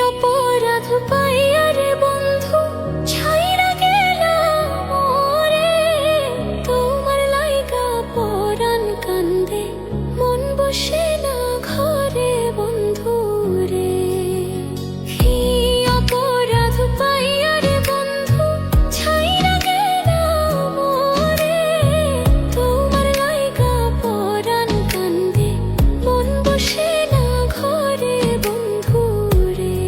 অপরাধ পাইয়া রে বন্ধু ছাইরা গেলাম মোরে, তোমার লাইগা পরাণ কান্দে মন বসে না ঘরে বন্ধু রে। অপরাধ পাইয়া রে বন্ধু ছাইরা গেলাম মোরে, তোমার লাইগা পরাণ কান্দে মন বসে না ঘরে বন্ধু রে।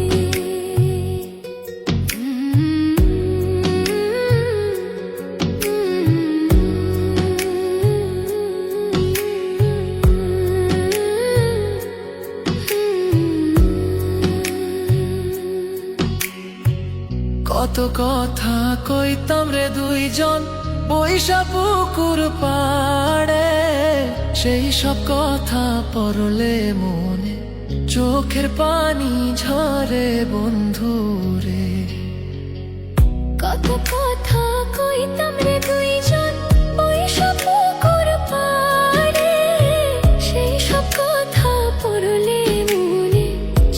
কত কথা কইতাম রে দুইজন বৈশা পুকুর পাড়ে, সেই সব কথা পড়লে মনে চোখের পানি ঝরে বন্ধু রে। কত কথা কইতাম রে দুইজন বৈশা পুকুর পাড়ে, সেই সব কথা পড়লে মনে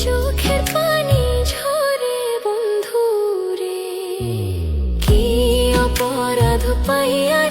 চোখের পানি ঝরে বন্ধু রে। কি অপরাধ পাইয়া